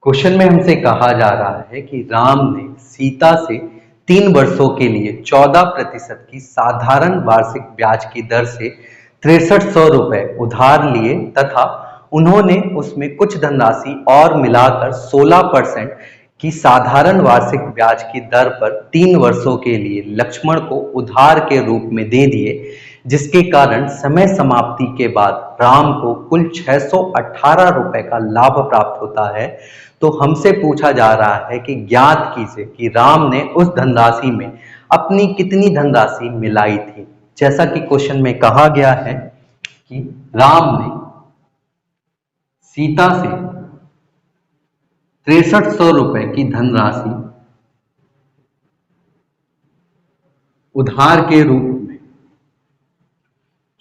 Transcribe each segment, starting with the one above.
Question में हमसे कहा जा रहा है कि राम ने सीता से 3 वर्षों के लिए 14% की साधारण वार्षिक ब्याज की दर से 6300 रुपए उधार लिए तथा उन्होंने उसमें कुछ धनराशि और मिलाकर 16% की साधारण वार्षिक ब्याज की दर पर 3 वर्षों के लिए लक्ष्मण को उधार के रूप में दे दिए, जिसके कारण समय समाप्ति के बाद राम को कुल 618 रुपए का लाभ प्राप्त होता है। तो हमसे पूछा जा रहा है कि ज्ञात कीजिए कि राम ने उस धनराशि में अपनी कितनी धनराशि मिलाई थी। जैसा कि क्वेश्चन में कहा गया है कि राम ने सीता से 6300 रुपए की धनराशि उधार के रूप में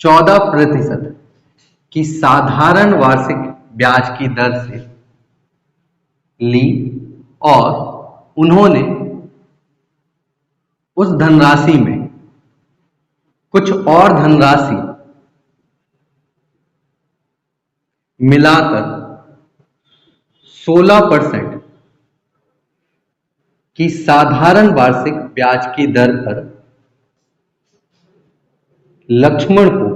14% की साधारण वार्षिक ब्याज की दर से ली और उन्होंने उस धनराशि में कुछ और धनराशि मिलाकर 16% की साधारण वार्षिक ब्याज की दर पर लक्ष्मण को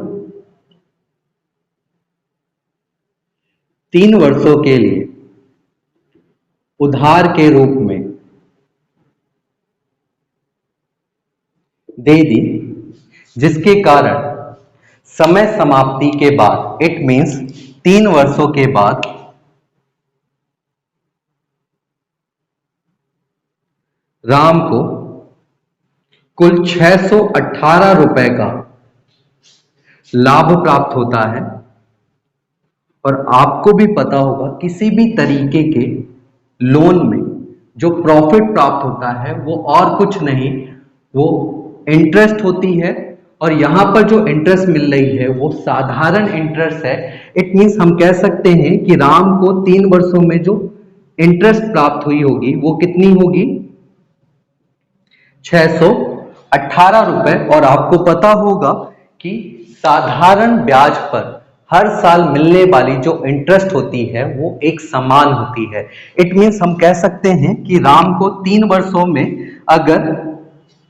3 वर्षों के लिए उधार के रूप में दे दी, जिसके कारण समय समाप्ति के बाद इट मीन्स 3 वर्षों के बाद राम को कुल 618 रुपए का लाभ प्राप्त होता है। और आपको भी पता होगा किसी भी तरीके के लोन में जो प्रॉफिट प्राप्त होता है वो और कुछ नहीं, वो इंटरेस्ट होती है। और यहाँ पर जो इंटरेस्ट मिल रही है वो साधारण इंटरेस्ट है। इट मीन्स हम कह सकते हैं कि राम को 3 वर्षों में जो इंटरेस्ट प्राप्त हुई होगी वो कितनी होगी, 618 रुपए। और आपको पता होगा कि साधारण ब्याज पर हर साल मिलने वाली जो इंटरेस्ट होती है वो एक समान होती है। इट मीन्स हम कह सकते हैं कि राम को 3 वर्षों में अगर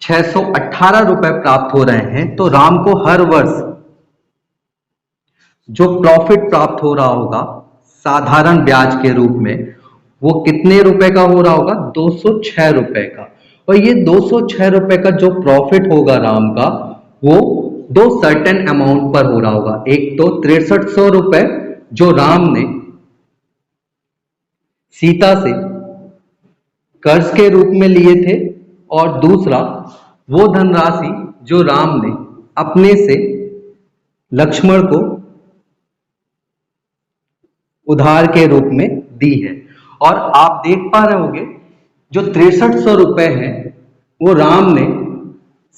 618 रुपए प्राप्त हो रहे हैं तो राम को हर वर्ष जो प्रॉफिट प्राप्त हो रहा होगा साधारण ब्याज के रूप में वो कितने रुपए का हो रहा होगा, 206 रुपए का। और ये 206 रुपए का जो प्रॉफिट होगा राम का वो दो सर्टेन अमाउंट पर हो रहा होगा। एक तो 6300 रुपए जो राम ने सीता से कर्ज के रूप में लिए थे और दूसरा वो धनराशि जो राम ने अपने से लक्ष्मण को उधार के रूप में दी है। और आप देख पा रहे होंगे जो 6300 रुपए हैं वो राम ने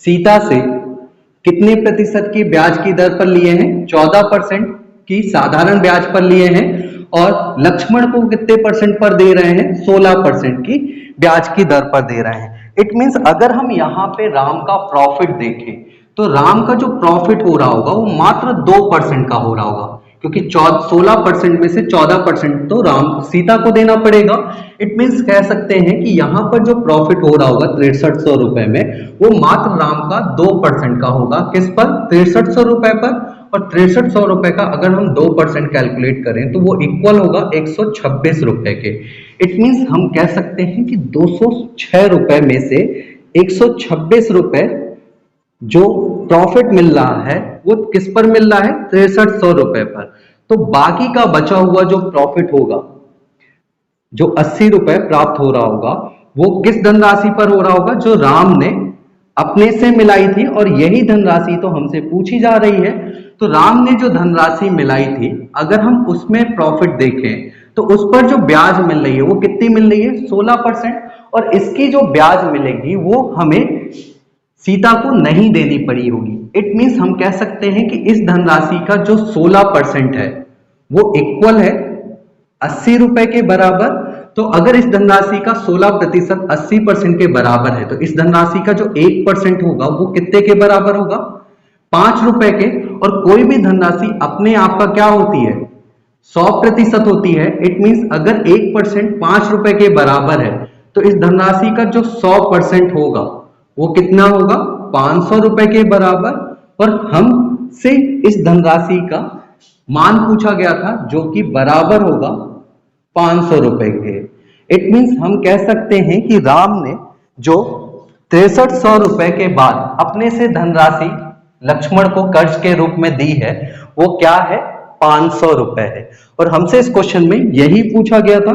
सीता से कितने प्रतिशत की ब्याज की दर पर लिए हैं, 14% की साधारण ब्याज पर लिए हैं। और लक्ष्मण को कितने परसेंट पर दे रहे हैं, 16% की ब्याज की दर पर दे रहे हैं। इट मीन्स अगर हम यहाँ पे राम का प्रॉफिट देखें तो राम का जो प्रॉफिट हो रहा होगा वो मात्र 2% का हो रहा होगा, क्योंकि 16% में से 14% तो राम सीता को देना पड़ेगा। इट मीन्स कह सकते हैं कि यहाँ पर जो प्रॉफिट हो रहा होगा 6300 रुपए में वो मात्र राम का 2% का होगा। किस पर, 6300 रुपए पर। और 6300 रुपए का अगर हम 2% कैलकुलेट करें तो वो इक्वल होगा 126 रुपए के। इट मीन्स हम कह सकते हैं कि 206 रुपए में से 126 रुपए जो प्रॉफिट मिल रहा है वो किस पर मिल रहा है, 6300 रुपए पर। तो बाकी का बचा हुआ जो प्रॉफिट होगा, जो 80 रुपए प्राप्त हो रहा होगा, वो किस धनराशि पर हो रहा होगा, जो राम ने अपने से मिलाई थी। और यही धनराशि तो हमसे पूछी जा रही है। तो राम ने जो धनराशि मिलाई थी अगर हम उसमें प्रॉफिट देखें तो उस पर जो ब्याज मिल रही है वो कितनी मिल रही है, 16%। और इसकी जो ब्याज मिलेगी वो हमें सीता को नहीं देनी पड़ी होगी। इट मीन्स हम कह सकते हैं कि इस धनराशि का जो 16% है वो इक्वल है 80 रुपए के बराबर। तो अगर इस धनराशि का 16% 80% के बराबर है तो इस धनराशि का जो 1% होगा वो कितने के बराबर होगा, 5 रुपए के। और कोई भी धनराशि अपने आप का क्या होती है, 100% होती है, इट मींस अगर 1% 5 रुपए के बराबर है तो इस धनराशि का जो 100% होगा वो कितना होगा, 500 रुपए के बराबर। और हमसे इस धनराशि का मान पूछा गया था जो कि बराबर होगा 500 रुपए के। इट मींस हम कह सकते हैं कि राम ने जो 6300 रुपए के बाद अपने से धनराशि लक्ष्मण को कर्ज के रूप में दी है वो क्या है, 500 रुपए है। और हमसे इस क्वेश्चन में यही पूछा गया था